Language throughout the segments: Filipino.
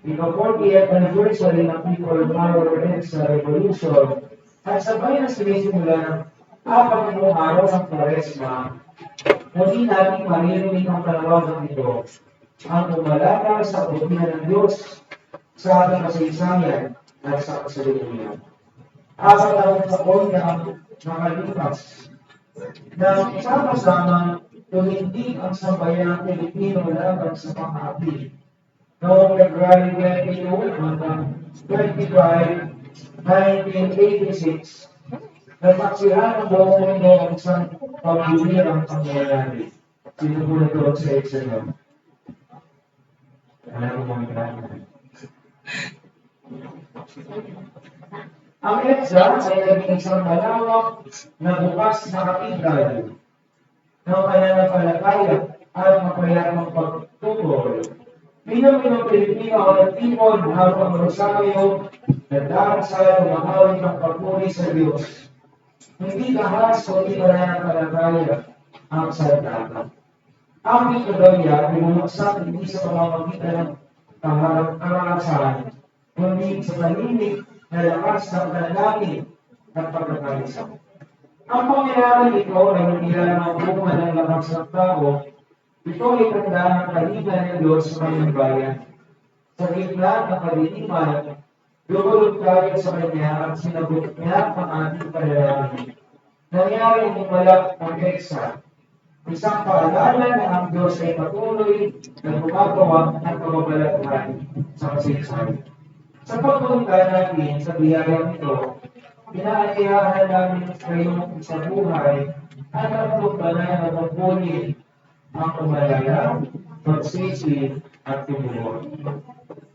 Ika-40th anniversary ng People Power sa Revolution at sabay na sinisimula ng 4 araw ng Kwaresma, muli natin maririnig ang panawagan nito, ang umalala sa kabutihan ng Diyos sa ating kasaysayan at sa kasalukuyan. 4 taon na nakalipas na sama-sama tumindig ang sambayang Pilipino laban sa pang-api. Noong February 22 hanggang 25, 1986, nagpaksihan ang buong mundo ang isang pagbuwirang pangyayari. Sinubulat ko sa Exodus. Alam mo mga kailangan. Ang EDSA ay naging isang malawak na bukas na katedral ng pananampalataya at mapayamang pagtukoy. Bilang mga Pilipino ang nagtipon habang rosaryo, nagdarasal, umahawin ng pagpuri sa Diyos. Hindi lahas o hindi pananampalataya ang salita. Ang metodolya ay bumagsak hindi sa pamamagitan ng kaharasan, kundi sa tahimik na lakas ng panalangin at pagkakaisa. Ang pangyayari ito ay hindi lamang bunga ng lakas ng tao, ito ay tanda ng kalinga ng Diyos sa kanyang bayan. Sa gitna ng kadiliman, lumulog tayo sa Kanya at sinagot niya ang ating panalangin. Nangyari ang malak ng EDSA, isang paalala na ang Diyos ay patuloy na gumagawa ng kababalaghan sa kasaysayan. Sa pagpunta natin sa biyayang ito, pinaayahan namin kayong sa buhay at ang pagbalan na magpunin ang umalala, pagsisi at tumulo.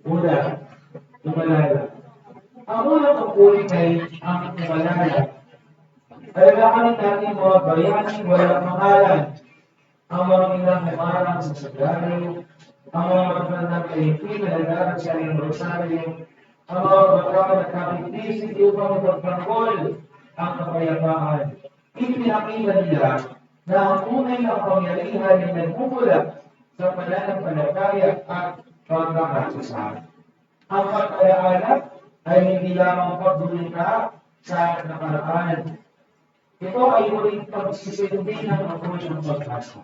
Una, umalala. Ang unang pagpunin ay ang umalala. Kailangan natin mga bayaning walang pangalan, ang mga ilang umarang sa sagrado, ang mga magandang Pilipino na nag-aaral sa iyong rosaryo, ang mga batrakan at kapitisip upang magpagtanggol ang kapayapaan. Ipinakita nila na ang tunay na kapangyarihan ay nagmumula sa pananampalataya at pagkakasasahan. Ang pag-alaala ay hindi lamang pagbulita sa nakaraan. Ito ay muling pagsisindi ng apoy ng pag-asa.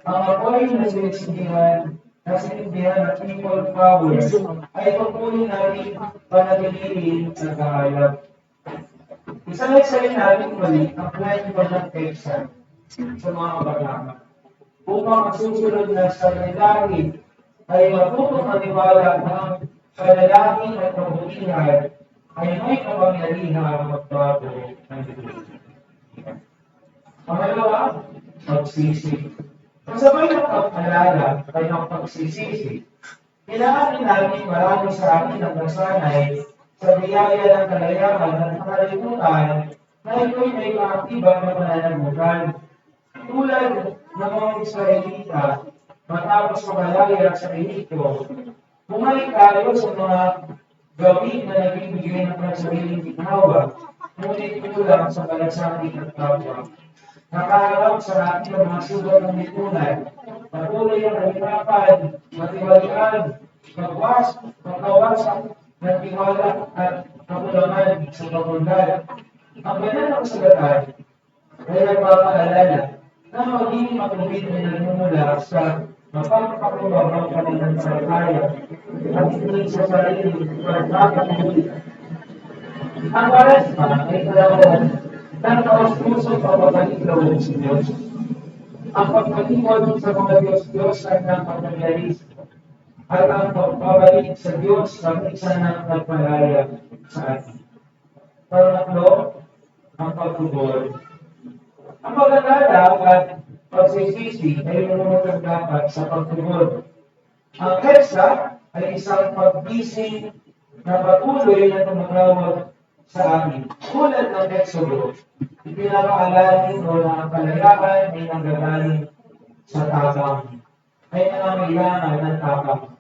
Ang apoy na sinisindihan ng people power ay pagpuli natin panatilihin sa kahayag. Isalaysay natin muli ang plan ng EDSA sa mga kabataan upang ang susunod na sanalangin ay matutong maniwala na ang panalangin at kabutihan ay may kapangyarihan magbago ng Diyos. Pangalawa, pagsisi. Kasabay ng pag-alala ay ng pagsisisi. Kailangan natin marami sa atin ang nasanay sa biyaya ng kalayahan at nakalimutan na ito'y may kaaktiban na pananagutan. Tulad ng mga Israelita, matapos mamalaya sa Ehipto, bumalik tayo sa mga gawin na nagbibigay ng sariling ginawa, ngunit kulang sa malasakit at kapwa. Nakaharap sa ating mga sugat ng lipunan, patuloy ang kahirapan, matiwalian, pagkawasak ng tiwala at kakulangan sa pagpundan. Ang banal na kasulatan ay nagpapaalala na magiging makulubid na nagmumula sa mapagpakumbang ng pananampalataya at hindi sa sariling pagkakakulitan. Ang Kwaresma ay kalawan ng taos-pusong pagbabalik loob sa Diyos. Ang pagpatibod sa mga Diyos-Diyos ay nakapangyari at ang pagbabalik sa Diyos ang isa ng nagpalaya sa atin. Pangatlo, ang pagtubol. Ang pag-alala at pagsisisi ay lumutang dapat sa pagtubol. Ang EDSA ay isang paggising na patuloy na tumatawag sa amin. Tulad ng Exodus, ipinapaalala nito na ang kalayaan ay nanggagaling sa tapang. Ay nangangailangan ng tapang.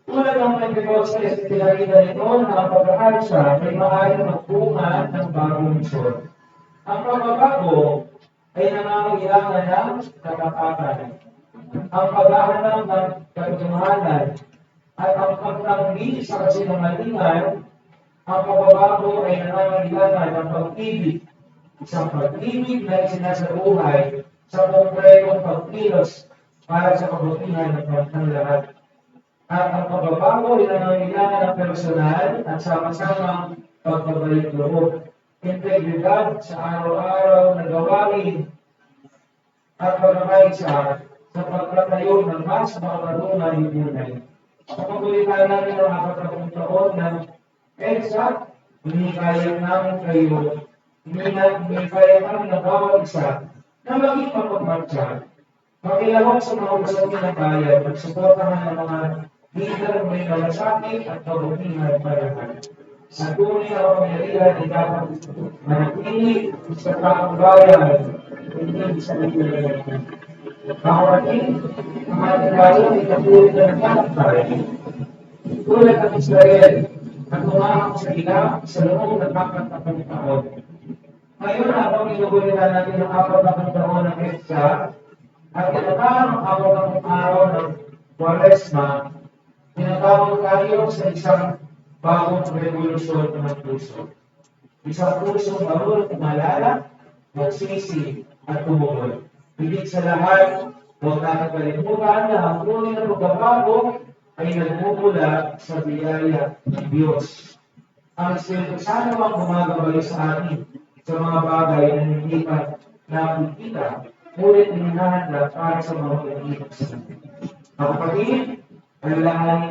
Tulad ng Pentecostes, pinakita nito na ang pag-aalsa ay maaaring magbunga ng bagong misyon. Ang pagbabago ay nangangailangan ng katapatan. Ang paghahanap ng katotohanan At ang pagtanggi sa kasinungalingan, ang pagbabago ay nangangailangan ng pag-ibig, isang pag-ibig na isinasabuhay sa konkretong pagkilos para sa kabutihan ng kanyang lahat. At ang pagbabago ay nangangailangan ng personal at sama-samang pagbabalik loob, integridad sa araw-araw na gawain at pagkakaisa sa pagtatayo ng mas makatunay tunay. Sa pagulitan namin ng 40 taon ng EDSA, hinikayat namin kayo, hinikayat namin ng bawat isa na maging mapagmatsa. Makilahok sa mga usapin ng bayan, magsuportahan ng mga leader may malasakit at kabutihan para lahat. Sa tunay na pamilya ay dapat manatili sa taong bayan, hindi sa pamilya. Kapatid, ang ating bayan ay katulad na nagkakapay. Tulad ng Israel, at tumahak sa ilaw sa loob ng 40 taon. Ngayon, habang inugulitan natin ang 40 taon ng EDSA, at tinatawag ang 40 araw ng Kwaresma, tinatawag tayo sa isang bagong revolusyon ng puso. Isang puso marunong umalala, magsisi, at tumulong. Higit sa lahat, huwag natin kalimutan na ang tunay na pagbabago ay nagmumula sa biyaya ng Diyos. Ang Espiritu Santo ang gumagabay sa atin sa mga bagay na hindi pa nakikita, ngunit inihahanda para sa mga pag-ibig sa atin. Mga kapatid, kailangan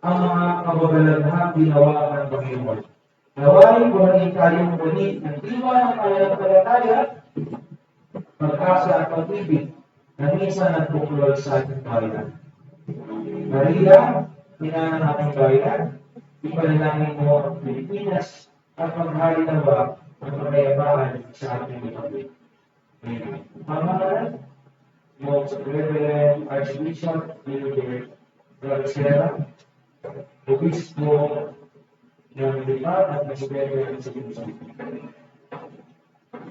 ang mga kababalaghan ginawa ng Panginoon. Naway buhayin tayong muli ng diwa ng pananampalataya, pag-asa at pag-ibig na minsan nagpukulol sa ating bayan. Maria, ina ng ating bayan, ipanalangin mo ang Pilipinas at maghari nawa ang kapayapaan sa ating mga. Amen. Pamahalan, Most Reverend Archbishop Wilbert Garcera, Obispo ng Lipan at Most Reverend sa Pilipinas.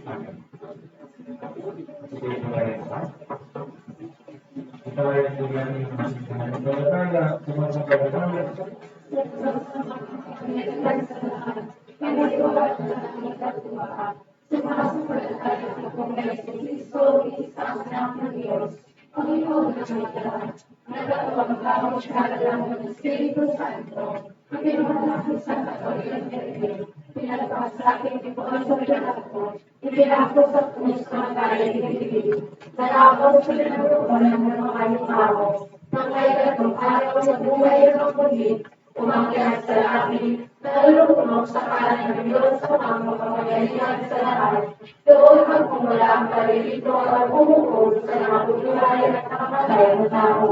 Amen. Sige, pagkakas. Ito ay tuloy ng pagkakaya, sumasapagkakaya. Ipinako sa puso ng bayan ng Pilipinas. Nalakaw sa pinagkukunan ng mga kayong araw. Nang may gatong araw sa buhay ng paglit, umakyat sa langit, nalulunok sa kanan ng Diyos sa mga makapangyarihan sa lahat. Doon magmumula ang palilito at bumuhod sa mga buhay at nakamatay ng tao.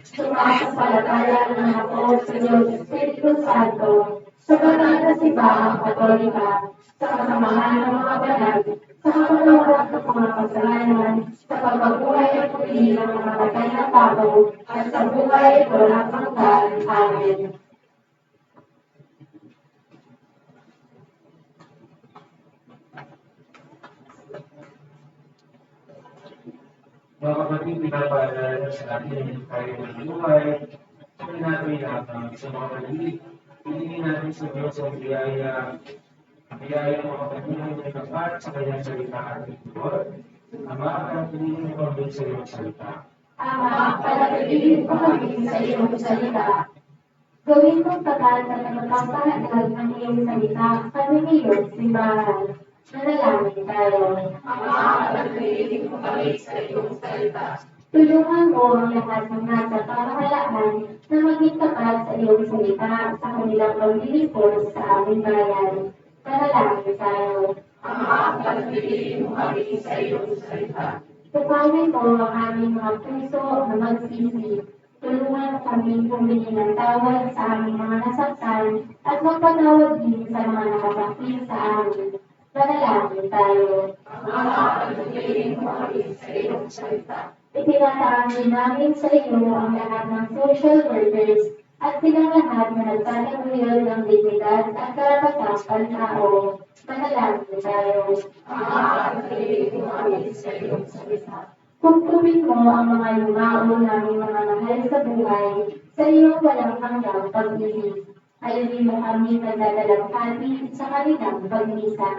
Sumasampalataya ng ako sa Diyos Espiritu Santo, sa banal na simbahang Katolika, sa kasamahan ng mga banal, sa kamalawak ng mga kasalanan, sa pagbabuhay at pagpili ng mga patay na tao, at sa buhay at walang hanggan. Amen. Mga kapatid, pinapaalala sa atin tayo ng buhay, sabi natin sa mga paligid, hilingin natin sa Diyos ang biyaya makapatuloy ng kapat sa kanyang salita at ituloy. Ama, panatilihin mo kami sa iyong salita. Ama, panatilihin mo kami sa iyong salita. Gawin mong tagal na nagpapahayag ng iyong salita kami ngayon, simbahan. Manalangin tayo. Ama, panatilihin mo kami sa iyong salita. Tulungan mo ang lahat ng nasa pamahalaan na maging tapat sa iyong salita sa kanilang paglilingkod sa aming bayan. Manalangin tayo. Ama, panatilihin mo kami sa iyong salita. Tuparin mo ang aming mga puso na magsisi. Tulungan kami humingi ng tawad sa aming mga nasaktan at magpatawad din sa mga nakasakit sa amin. Manalangin tayo. Ama, panatilihin mo kami sa iyong salita. Itinataang din namin sa iyo ang lahat ng social workers at silang lahat na nagtataguyod ng dignidad at karapatang pantao. Manalangin tayo. Ama, panatilihin mo kami sa iyong salita. Kumpulin mo ang mga yumao naming mga mahal sa buhay sa iyong walang hanggang pag-ibig. Alawin mo kami nagdadalaghati sa kanilang pagnisan.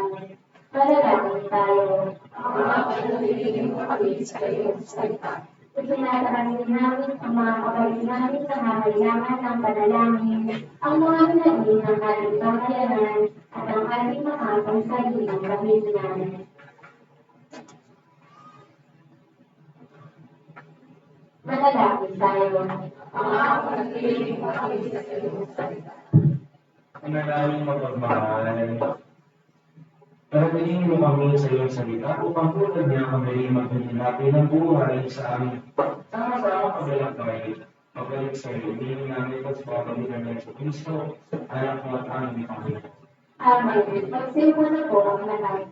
Panalangin tayo. Alawin mo kami sa iyong salita. Itinataas namin ang mga kapatid namin sa nangangailangan ng panalangin, ang mga hinagin ng ating pamayanan at ang ating mga pangsalilang pamilyan. Manalangin tayo. Alawin mo kami sa iyong salita. Ang namin mapagmahal. Paratingin mo kami sa iyong salita upang tulad niya kami magpinilapin ng buhay sa aming sama-sama paglalakbay. Pabalik sa iyo, hindi namin ito sa pagpapalitan ng Kristo, anak mo at aming Panginoon. Amen. Magsimbo na po ang lahat.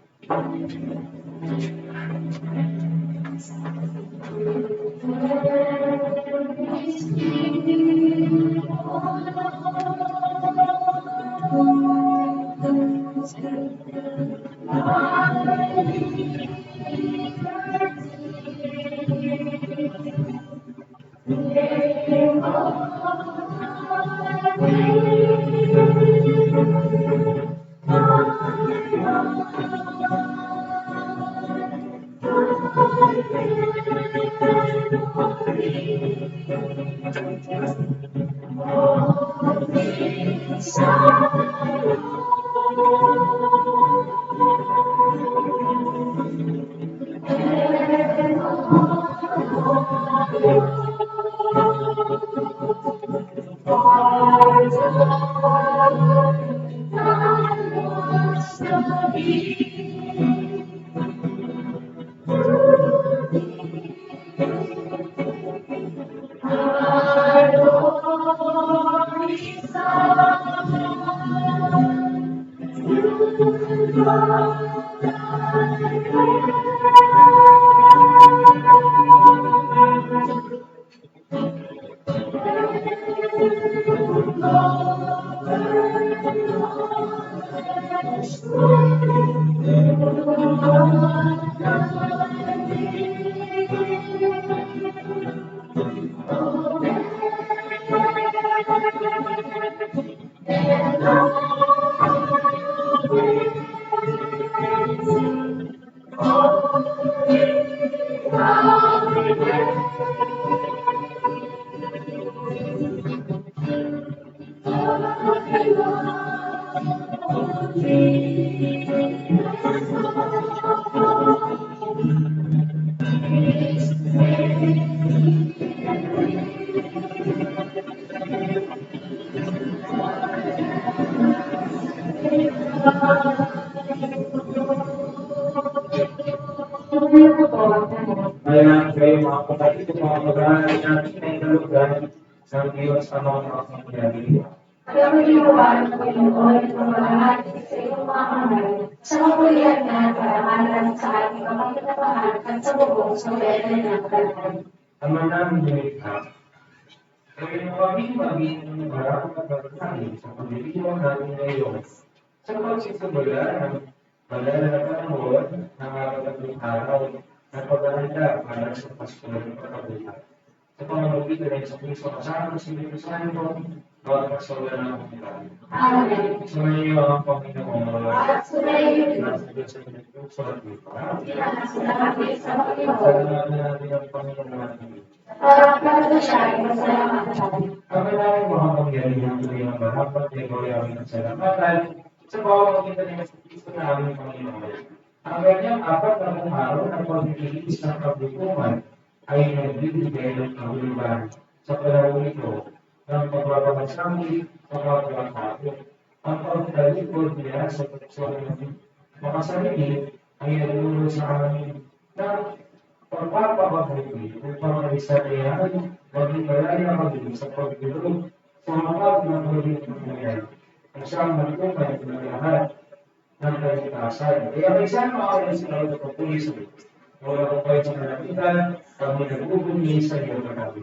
Kaya kayo mga kapatid, mga mag-aaral natin ay nalugan sa Diyos sa mga pangyayari. Kaya magigawaan ng Panginoon ang mga natin sa iyong mga kamay, sa mabulihan na parangalan sa ating kapakinabangan at sa buong sambayanan ng kalan. Ama namin lumikha, kaya mo kami maging marami na pagkain sa pagdiriwang natin ngayon sa pagsisubala ng malala na panahon ng ating araw na paghahanda para sa Pasko ng pagkabuhay. Sa pamamagitan ng sa Kristo kasama sa Espiritu Santo, bawat pagsawa ng pagkabuhay. Amen. Sumayo ang Panginoon. At sumayo rin. Nasa Diyos sa Espiritu Santo. Pinakasalaki sa Panginoon. Salamat natin ang Panginoon natin. Para talaga siya ay masalamatan. Kami namin mga pangyarihan tuloy ang marapat ay gawin ang salamatan sa pamamagitan ng Kristo na aming Panginoon. Ang kanyang apat na araw ng pagkikilis ng kabuluhan ay nagbibigay ng kahulugan sa panahon ito ng pagbabagsami sa pagkakataon. Ang pagkalikod niya sa pagkasabi makasarili ay nagdulot sa amin ng pagpapababuti upang maisarayan maging malaya maging sa pagdulog sa mga pinagulong nangyayari. Ang siyang magtungkay ng lahat ng kalikasan. Kaya may sana makakaya sila ito pagpuli sa ito. Wala ko kayo sa kalapitan, kami nag-ubungi sa iyo kanabi.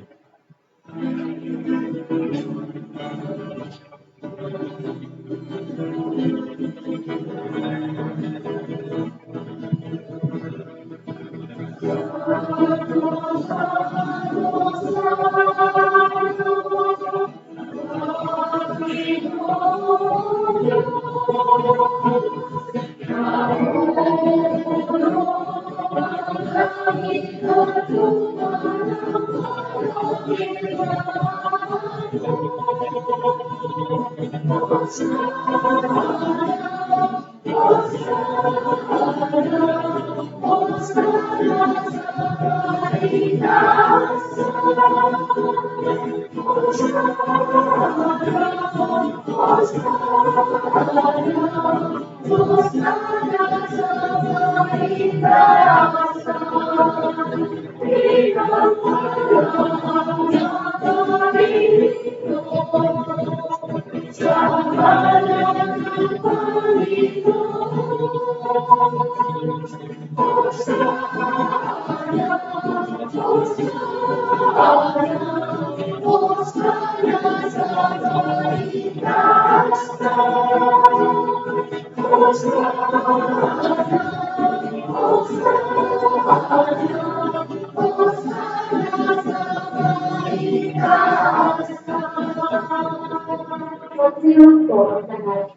Magsiyon po ang lahat.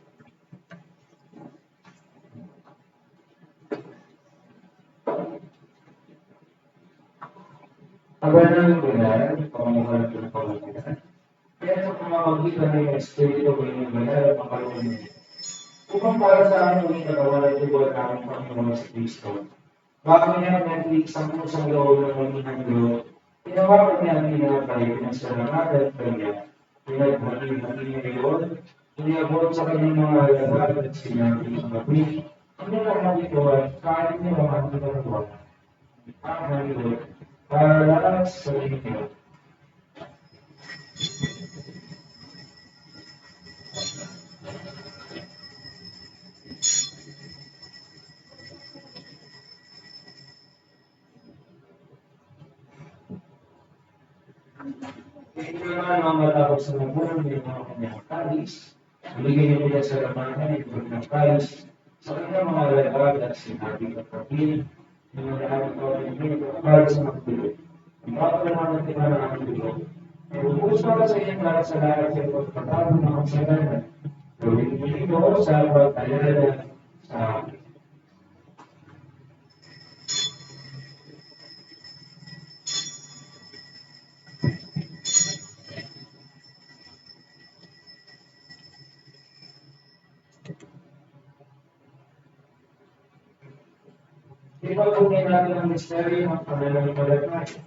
Abangan ko na, pamungan ko na pamungan. Kaya sa pamamagitan ng Espiritu ko yung banal at makalunod. Upang para sa amin ulit na kawalan ko ang aming Panginoon sa Kristo. Bago niya nag-iig sa pusang loob ng maginang Diyos, tinawagan niya ang pinakay, pinasalamatan at kanya. Pinaghati-hati niya yun, iniabot sa kanyang mga alagad at sinabi ng gabi. Ano naman ito at kahit niyo ang pinagawa. Ang Panginoon, para lahat sa inyo. Ito naman ang matapos sa nabunan ng mga kanyang kalis. Bigyan niyo nila sa lamanan ito ng kalis sa kanyang mga alagad at sinabi ng kapil. Yung mga aming kawin nito para sa magdulog. Ang mga naman ng tima ng aming dulog. Nagubos para sa inyong lahat sa lahat sa pagkatapon ng kasalanan. Gawin niyo ito sa pag-alala sa akin. Ipagpugin natin ang misteryo ng pananampalataya.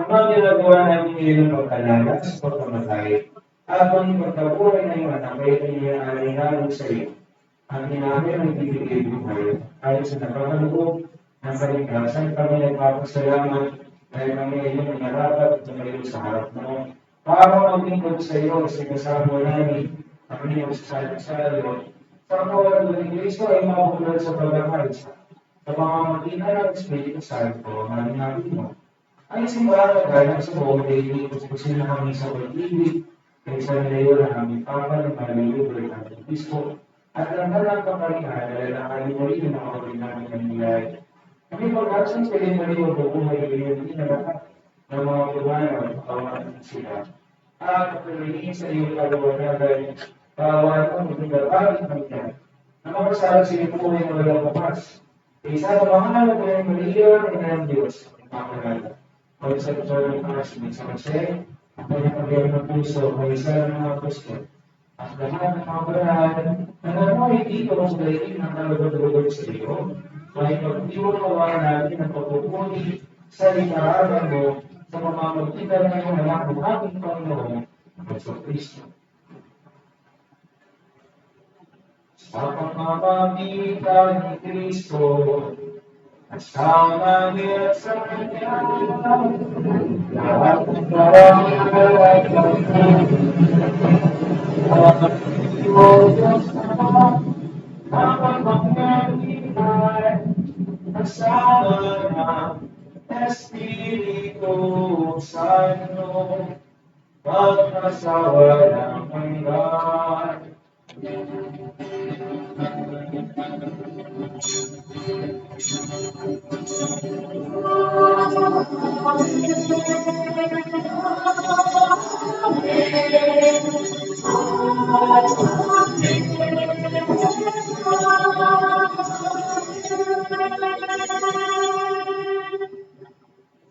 Ang ginagawa namin ngayon ng pag-alala sa pagkamatay at ang pagkabuhay ng mga anak ay iniaalay sa iyo. Ang inamin ang ibigay buhay ayon sa napakaloob ng kaligtasan kami nagpapasalamat dahil kami ngayon ang narapat at tumayo sa harap mo. Para maglingkod sa iyo sa kasama namin ang iyong sasalo. Sa kawalan ng Kristo ay mabulan sa pag-akalisa. Sa mga matina ng Espiritu Santo, ang namin mo. Ay simbahan kagaya sa buong daily kung sino kami sa pag-ibig, kaysa nilayo ng aming Papa ng malilibre ng Kristo, at ang halang kapalihan dahil ang kalimurin ng mga kapatid namin ng nilay. Kami pag-asan sa kalimurin ng bubuhay ng lahat ng mga kumana at kawalan sila. At pagpiliin sa iyong kaluwanagan, kawalan mo ng dapat ng yan. Ang makasala sa iyong buhay na walang kapas. Isa sa mga ng Maria ng Diyos, ang pangalaga. Pag-isip-isip ng Asin sa Jose, ang kanyang ng puso, may isa ng mga apostol. At lahat ng mga banal na namuhay dito sa daigdig ng kalugod-lugod sa iyo, may pag-iwagawa natin ang pagpupuli sa lingararan mo sa pamamagitan ng iyong anak ng ating Panginoon Yesu Kristo. Sa pagmamagitan ni Kristo, kasama niya sa Kanya, lahat ng karangalan at Diyos naman, kapag-mangyagitan, kasama ng Espiritu Santo, pagkasawalang hanggan.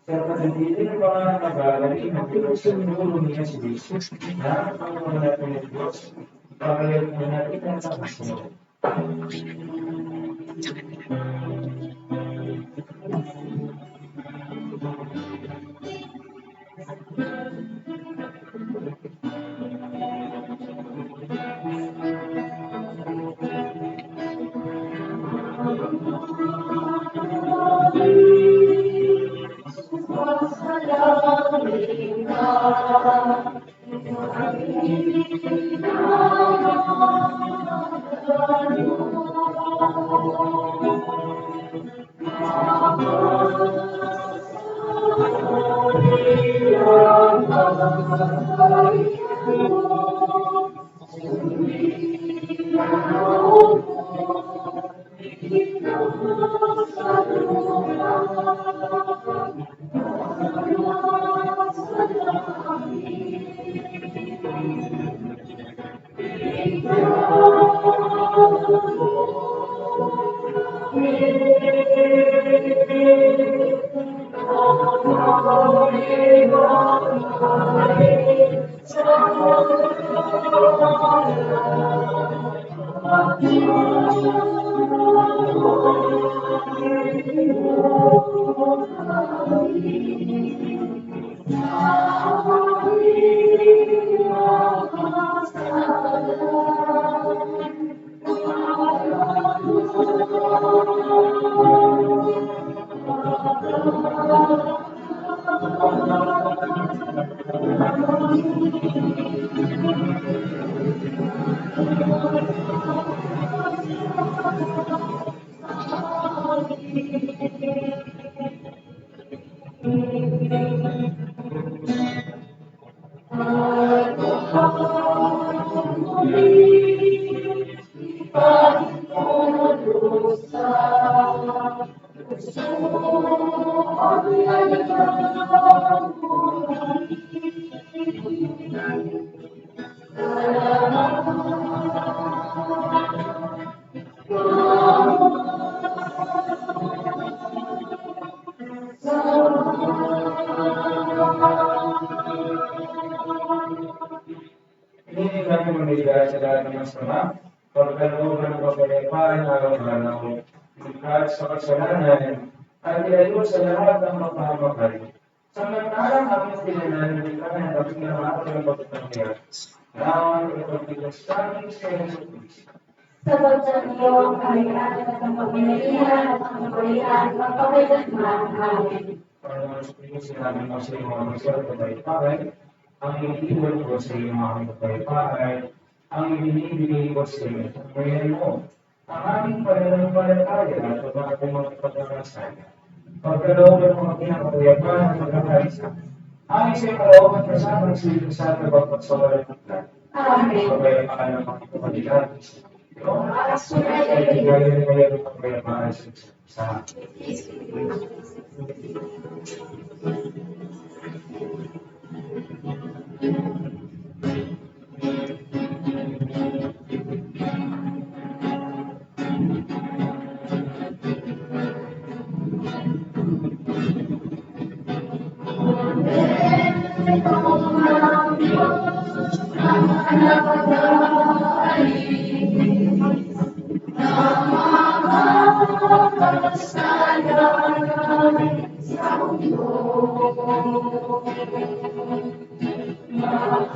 Sa pagdating ng mga nag-aalay, nagsinulo niya si Jesus na ang mga natin ng Diyos, pagkalit na natin ang pagkasunod. Hindi natin mamigay sa lahat ng masama, pagkalooban ng kapayapaan araw-araw, kahit sa kasalanan, at ilayo sa lahat ng mapamahay. Samantalang aming pinananin ka na kapag naman ng pagkakamaya, na ipagbigas kami sa Yesu Cristo. Sapagkat iyo ang kaharian at ang pagpinalihan at ang kapurihan, magpapailanman. Amen. Panginoon sa Kristo, sinabi mo sa iyong mga masarap at kapayapaan, ang iniiwan ko sa iyong mga kapayapaan, ang ibinibigay ko sa iyo sa kapayahan mo, ang aming pananampalataya at ang ating mga pagkakasan. Pagkalooban mo ang pinakapayapaan at pagkakaisa, amin sa iyong kalooban kasama ng Espiritu Santo pagpagsawalan ng plan. Amen. Kapayapaan ng mga kapalitan. Asunod At igaya ng kayo ng kapayapaan sa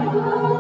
Amen.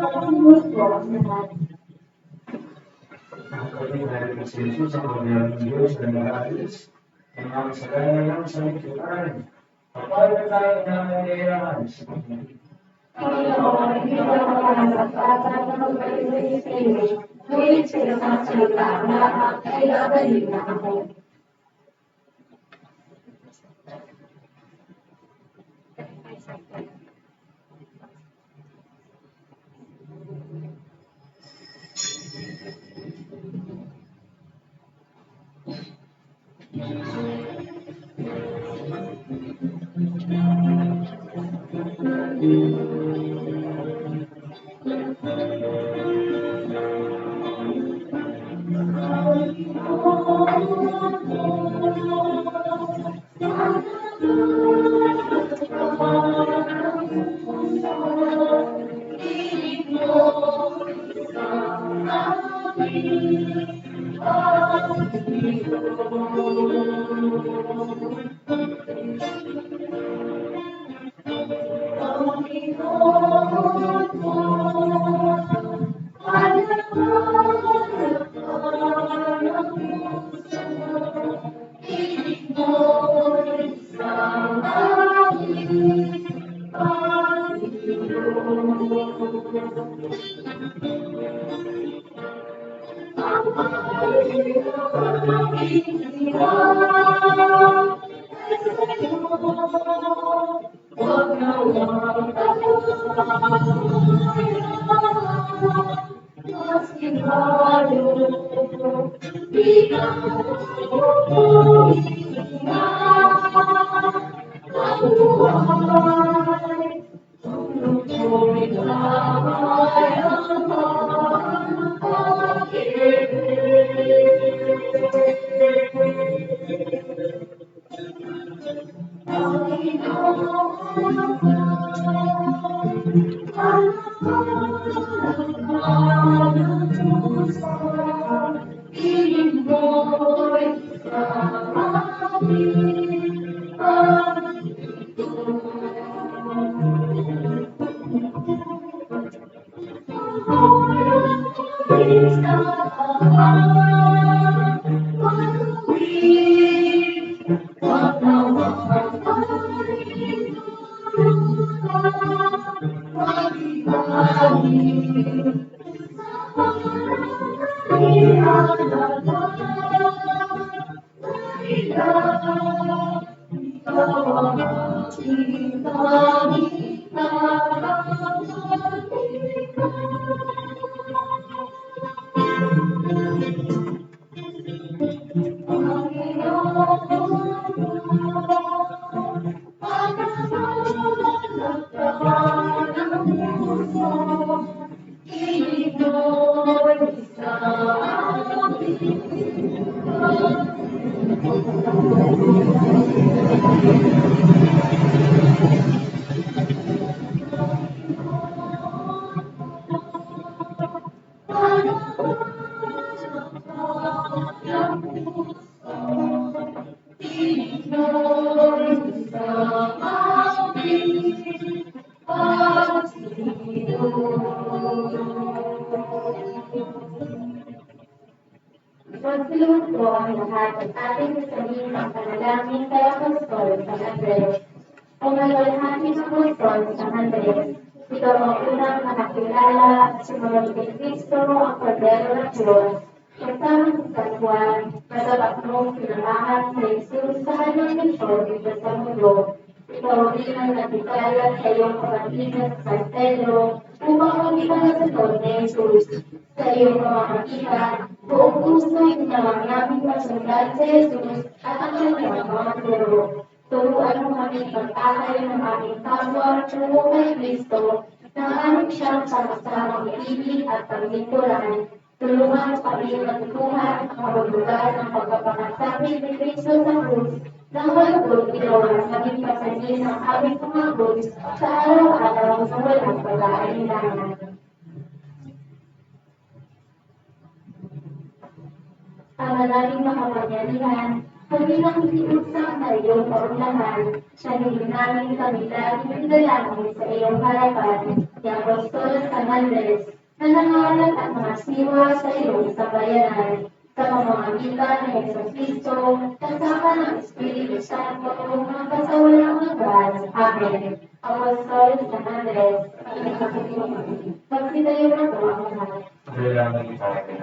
Pagpunod po ang lahat. Ang kami dahil sa Jesus ang pagbayang ng Diyos na nag-aalis, ang mga sagana ng sanlibutan. Kapag tayo na nangyayaan sa Panginoon, hindi ko makahanap para na magbalik sa iyo. Ngunit sa isang salita na ay gagaling na ako. Magsilunod po ang lahat at ating sasabihin ang panalangin kay Apostol San Andres. O malalhati ng Apostol San Andres, ikaw ang unang nakakilala at sumunod kay Kristo ang Kordero ng Diyos. Kasama sa katwan, natapat mong pinamahan sa Jesus sa kanyang misyon dito sa mundo. Ikaw din ang nagkikalat sa iyong kapatid na sa Pedro upang maging nasunod ni Jesus. Sa iyong pamamagitan, buong puso itinawag namin masundan sa Jesus at ang kanyang mga turo. Turuan mo kami pag-akay ng aming kapwa tungo kay Kristo na aming siyang sama-samang ibig at paglingkuran. Tulungan mo kami matutuhan ang kabulugan ng pagpapangasapit ni Kristo sa krus nang malugod ginawa maging pasanin ng aming pumagod sa araw-araw na walang pag-aalinlangan. Ama naming makapangyarihan, kami nang iusap na iyong kaunlahan, siya namin kami laging idalangin sa iyong harapan, ni Apostol San Andres, na nangalat at mga siwa sa iyong sabayanan, sa pamamagitan ng Jesucristo, kasama ng Espiritu Santo, mga kasawalang hanggan. Amen. Apostol San Andres, magsitayo na po ang lahat. Dalangin tayo.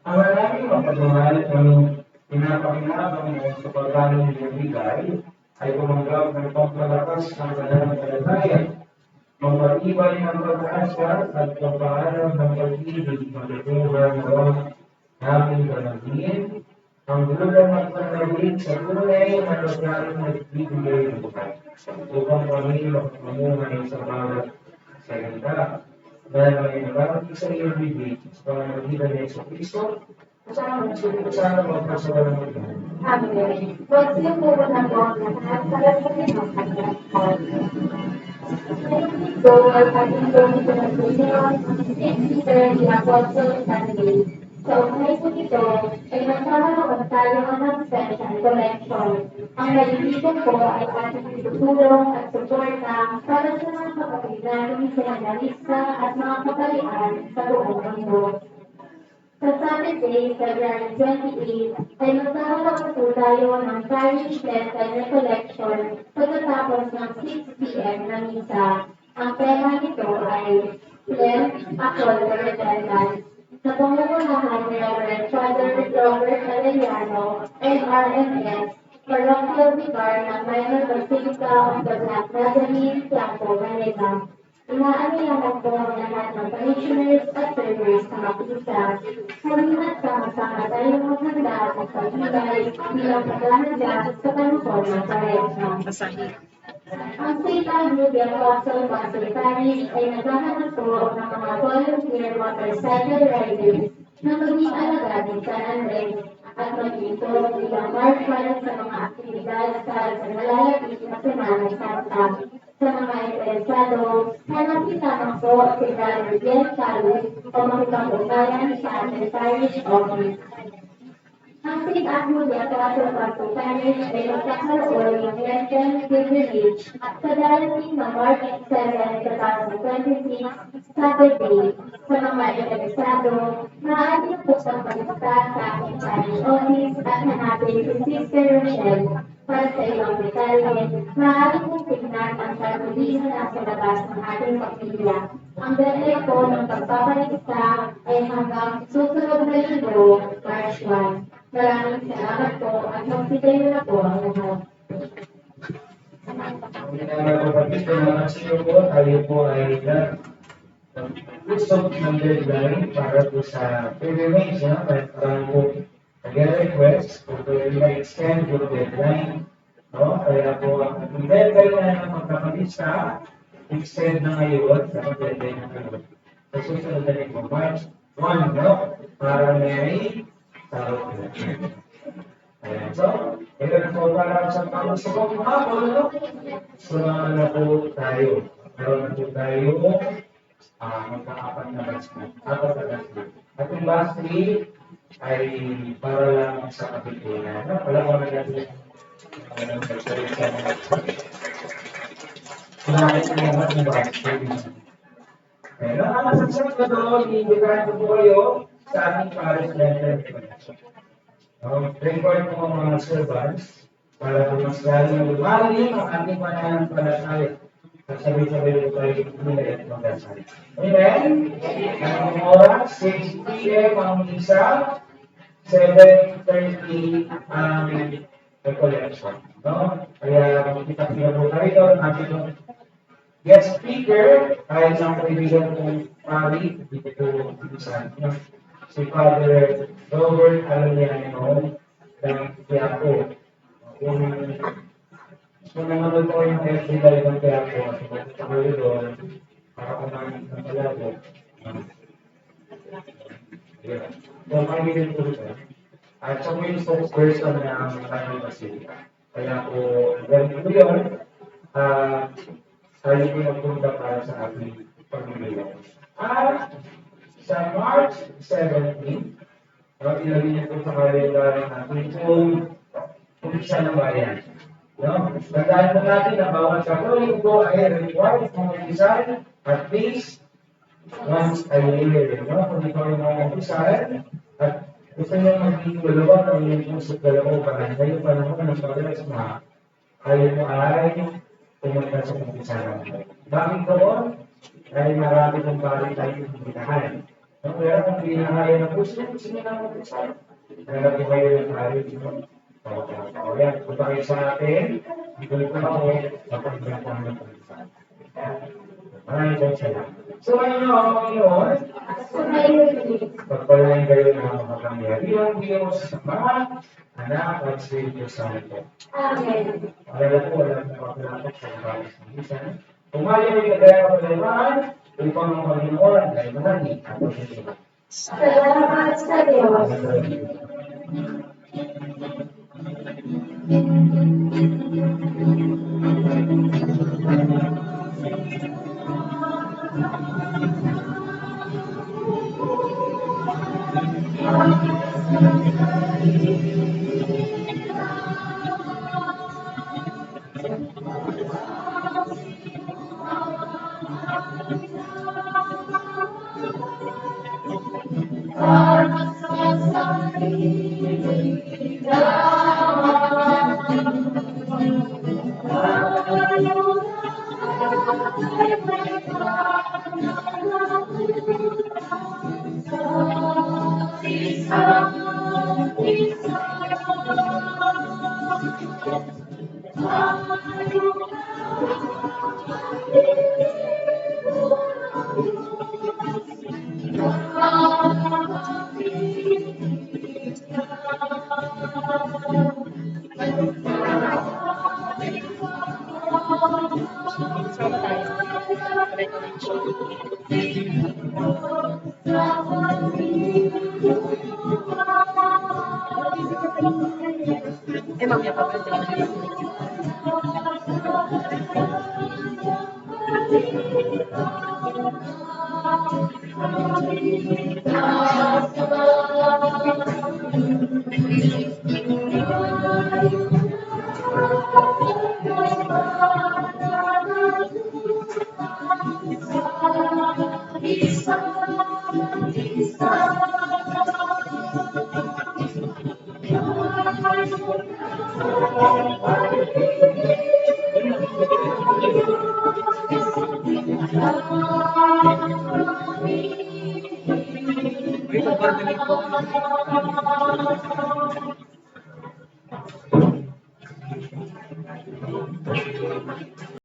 Ang maraming mapagmamahal ng pinapakinabang ng sa pagkain ng bigay ay tumanggap ng pagpalakas ng kanilang kalagayan, magpatibay ng pag-asa at pagpaalam ng pag-ibig magtutuhan ng naming panagin, ang gulang at panagin sa tunay na lugar na nagbibigay ng buhay, upang kami makapamunay sa bawat salita. Dahil may nagkakaroon sa iyong bibig sa pamamagitan ng Jesucristo, kasama magpasawalan ng ito. Amen. Magsiyo po na po ang lahat para sa inyong pagkakas. Ito ay patungkol sa Panginoon, St. Peter the Apostle Sunday. Sa ugnay po ito ay magkakaroon tayo ng special collection. Ang nalilitan po ay ating tutulong at suporta para sa mga kapatid natin seminarista at mga kapalian sa buong mundo. Sa Saturday, February 28, ay magkakaroon po tayo ng parish dental recollection pagkatapos ng 6 p.m. na misa. Ang tema nito ay Lem Akol Dental. Sa pangungunahan ni Reverend Father Robert Arellano, MRMS, Parochial Vicar ng Minor Basilica of the Black Nazarene, Quiapo, Manila. Inaanihan po ang lahat ng parishioners at servers na makikita. Sabihin at sama-sama tayong maghanda at pagbigay bilang paghahanda sa panahon ng paresma. Ang St. Andrew the Apostle Master Parish ay naghahanap po ng mga volunteer motorcycle riders na maging alagad ng San Andres at maging po bilang marshal sa mga aktibidad sa nalalapit na Semana Santa. Sa mga interesado, hanapin lamang po si Brother Glenn Carlos o makipag-ugnayan sa ating parish office. Ang St. Andrew the Apostle Master Parish ay magkakaroon ng Lenten Pilgrimage sa darating na March 7, 2026, Saturday. Sa mga interesado, maaari po siyang palista sa ating parish office at hanapin si Sister Rochelle. Para sa ilang detalye, maaari pong tignan ang sarili na nasa labas ng ating kapilya. Ang deadline po ng pagpapalista ay hanggang susunod na linggo, March 1. Maraming salamat po at magsitayo na po ang lahat. Tayo po ay gusto ng deadline para po sa pilgrimage na parang po nag-request kung pwede na-extend yung deadline. No? Kaya po ang deadline na ng magkakalista, extend na ngayon sa deadline na ngayon. Sa susunod na rin po, March 1, no? Para may taro. Ayan. So, ito na po para sa pag-usapong hapon, no? Sumama na po tayo. Meron na po tayo magkakapat na batch na. Apat na batch na. At yung batch 3 ay para lang sa kapitulan. Wala ko na natin ang pagsalita ng batch. Kailangan sa mga batch 3. Kaya ang success na doon, iibigan ko po kayo sa ating parish letter. Record mo ang mga servants para kung mas lalong lumalim ang ating pananampalataya. Sabay-sabay ko tayo nila at magdasal. Amen? Ang oras, 6 p.m. ang isa, 7:30 ang recollection. No? Kaya kita-kita po tayo ang ating guest speaker ay isang kaibigan kong pari dito po sa si Father Robert Alaniano ng Quiapo. Kung nanonood ko yung FB live ng Quiapo, sa kayo doon, para ko namin ng palago. So, kaibigan ko ito. At siya po yung spokesperson ng Tanay Basilica. Kaya po, ganito po yun, tayo po nagpunta para sa ating pamilya. At sa March 17, ilagay niyo po sa kalendar natin kung umpisa ng bayan. No? Tandaan po natin na bawat Katoliko ay required kung umpisan at least once a year. No? Kung ikaw yung mga umpisan at gusto niyo maging dalawa ng inyong sa dalawang barangay, yung panahon ng pagkakas na kayo mo ay pumunta sa umpisan. Bakit doon? Dahil marami kong pari tayong binahan. Pero kung pinahaya na po sila ng umpisan, meron po kayo ng pari dito. O yan, kung tayo sa atin, dito ko ako, kapag pinapang ng umpisan. Maraming kong salamat. So, ano ang Panginoon? Pagpalain kayo ng mga kapangyarihan, Diyos, sa mga anak at Espiritu Santo. Amen. Alala po, walang nakapalatak sa batas ng isa. Tumayo yung kagaya kapalaman, upang ang Panginoon ay manani at pagkakas. Salamat sa Diyos.